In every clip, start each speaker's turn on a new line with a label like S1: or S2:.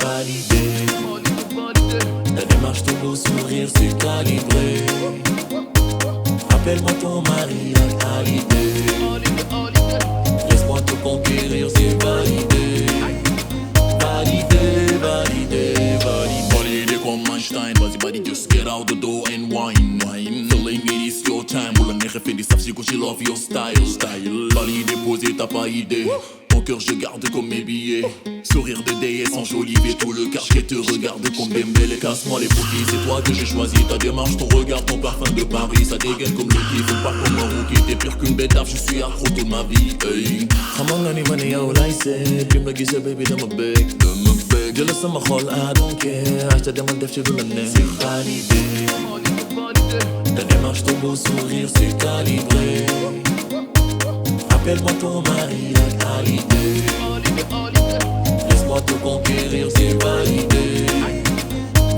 S1: validé. Ta démarche, ton beau sourire, c'est calibré. Appelle-moi ton mari à l'idée. Laisse-moi te conquérir, c'est validé. Validé, validé, validé.
S2: Validé comme Einstein, vas-y buddy, just get out the door and wine. Feeling it is your time. Ou la neige fait des saps, si she love your style. Validé, posé, t'as pas idée. Ton cœur je garde comme mes billets. Sourire de déesse enjolivé, tout le quartier te regarde comme Dembélé. Casse-moi les bouquets, c'est toi que j'ai choisi. Ta démarche, ton regard, ton parfum de Paris. Ça dégaine comme le kiff, pas comme un rookie. T'es pire qu'une bétave, je suis accro toute ma vie.
S1: Xamanga ni man yow lay seet bim la gisee baby dama bég jël sama xol I don't care acca demal def ci lu la neex. C'est validé. Ta démarche, ton beau sourire, c'est calibré. Appelle-moi ton mari à l'idée. Laisse-moi te conquérir, c'est validé.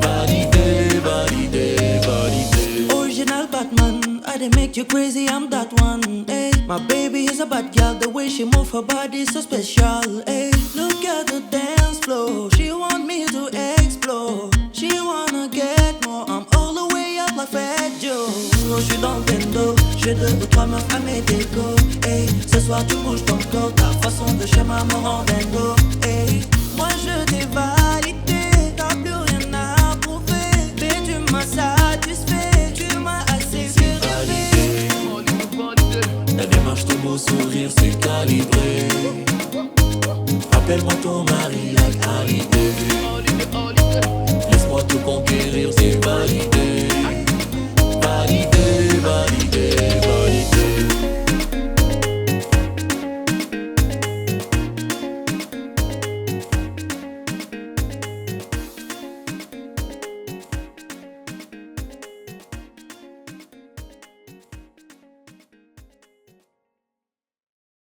S1: Validé, validé, validé.
S3: Original Batman, I didn't make you crazy, I'm that one. Ay, my baby is a bad girl, the way she move her body so special. Ay, look at the dance floor, she want me to explore. She wanna get more, I'm all the way up like Fat Joe. Non, je suis dans le bendo, j'ai 2 ou 3 meufs à mes décos. Ay, ce soir tu bouges ton corps, ta façon de schéma me rend dingo. Ay, moi je